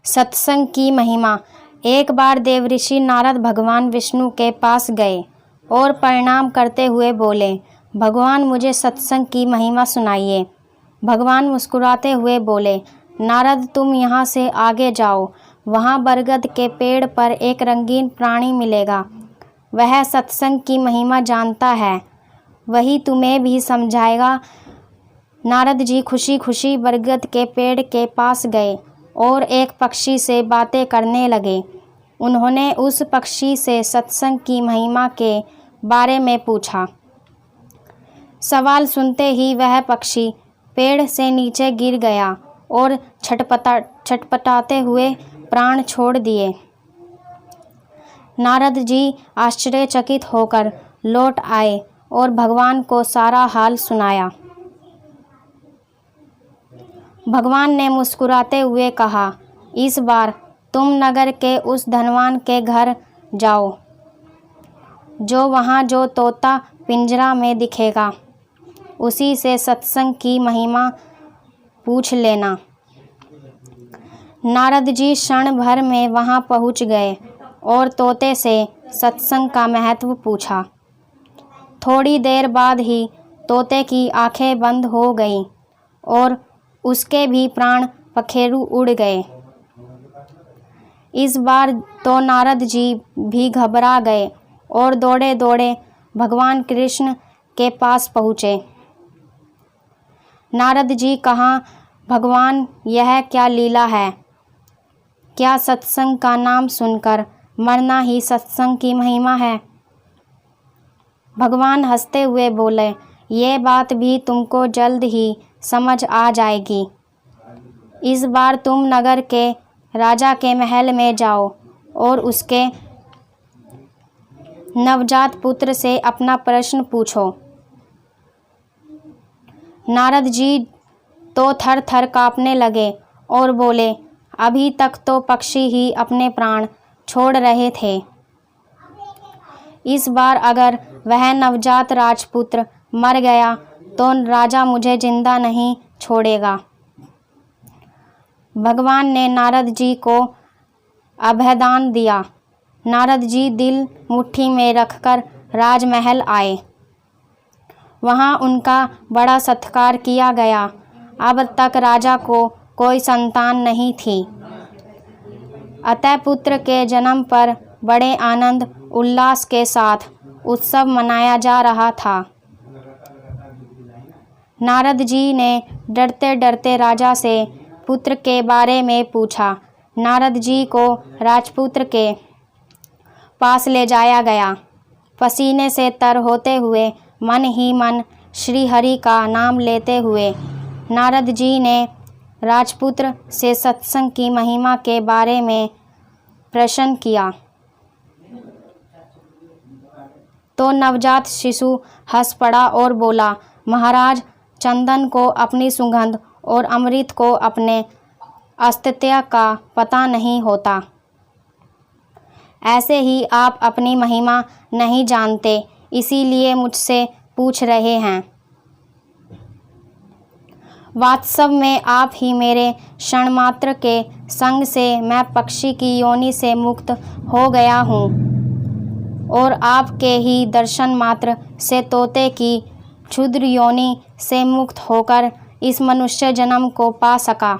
सत्संग की महिमा। एक बार देवऋषि नारद भगवान विष्णु के पास गए और प्रणाम करते हुए बोले, भगवान मुझे सत्संग की महिमा सुनाइए। भगवान मुस्कुराते हुए बोले, नारद तुम यहाँ से आगे जाओ, वहाँ बरगद के पेड़ पर एक रंगीन प्राणी मिलेगा। वह सत्संग की महिमा जानता है, वही तुम्हें भी समझाएगा। नारद जी खुशी खुशी बरगद के पेड़ के पास गए और एक पक्षी से बातें करने लगे। उन्होंने उस पक्षी से सत्संग की महिमा के बारे में पूछा। सवाल सुनते ही वह पक्षी पेड़ से नीचे गिर गया और छटपटाते हुए प्राण छोड़ दिए। नारद जी आश्चर्यचकित होकर लौट आए और भगवान को सारा हाल सुनाया। भगवान ने मुस्कुराते हुए कहा, इस बार तुम नगर के उस धनवान के घर जाओ, जो तोता पिंजरा में दिखेगा, उसी से सत्संग की महिमा पूछ लेना। नारद जी क्षण भर में वहां पहुंच गए और तोते से सत्संग का महत्व पूछा। थोड़ी देर बाद ही तोते की आंखें बंद हो गईं और उसके भी प्राण पखेरु उड़ गए। इस बार तो नारद जी भी घबरा गए और दौड़े दौड़े भगवान कृष्ण के पास पहुँचे। नारद जी कहाँ, भगवान यह क्या लीला है? क्या सत्संग का नाम सुनकर मरना ही सत्संग की महिमा है? भगवान हंसते हुए बोले, ये बात भी तुमको जल्द ही समझ आ जाएगी। इस बार तुम नगर के राजा के महल में जाओ और उसके नवजात पुत्र से अपना प्रश्न पूछो। नारद जी तो थर थर काँपने लगे और बोले, अभी तक तो पक्षी ही अपने प्राण छोड़ रहे थे, इस बार अगर वह नवजात राजपुत्र मर गया तो राजा मुझे जिंदा नहीं छोड़ेगा। भगवान ने नारद जी को अभयदान दिया। नारद जी दिल मुट्ठी में रखकर राजमहल आए। वहाँ उनका बड़ा सत्कार किया गया। अब तक राजा को कोई संतान नहीं थी, अतः पुत्र के जन्म पर बड़े आनंद उल्लास के साथ उत्सव मनाया जा रहा था। नारद जी ने डरते डरते राजा से पुत्र के बारे में पूछा। नारद जी को राजपुत्र के पास ले जाया गया। पसीने से तर होते हुए मन ही मन श्री हरि का नाम लेते हुए नारद जी ने राजपुत्र से सत्संग की महिमा के बारे में प्रश्न किया तो नवजात शिशु हंस पड़ा और बोला, महाराज, चंदन को अपनी सुगंध और अमृत को अपने अस्तित्व का पता नहीं होता। ऐसे ही आप अपनी महिमा नहीं जानते, इसीलिए मुझसे पूछ रहे हैं। वास्तव में आप ही मेरे क्षण मात्र के संग से मैं पक्षी की योनि से मुक्त हो गया हूँ और आपके ही दर्शन मात्र से तोते की क्षुद्र योनि से मुक्त होकर इस मनुष्य जन्म को पा सका।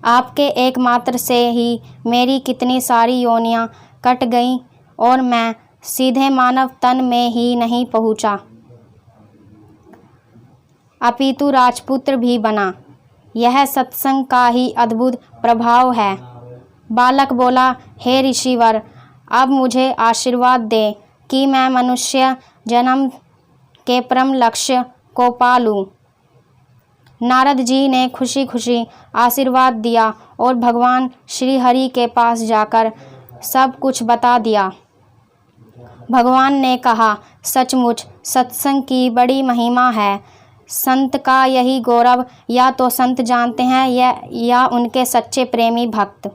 आपके एकमात्र से ही मेरी कितनी सारी योनियाँ कट गईं और मैं सीधे मानव तन में ही नहीं पहुँचा, अपितु राजपुत्र भी बना। यह सत्संग का ही अद्भुत प्रभाव है। बालक बोला, हे ऋषिवर, अब मुझे आशीर्वाद दे कि मैं मनुष्य जन्म के परम लक्ष्य को पा लूँ। नारद जी ने खुशी खुशी आशीर्वाद दिया और भगवान श्री हरि के पास जाकर सब कुछ बता दिया। भगवान ने कहा, सचमुच सत्संग की बड़ी महिमा है। संत का यही गौरव या तो संत जानते हैं या उनके सच्चे प्रेमी भक्त।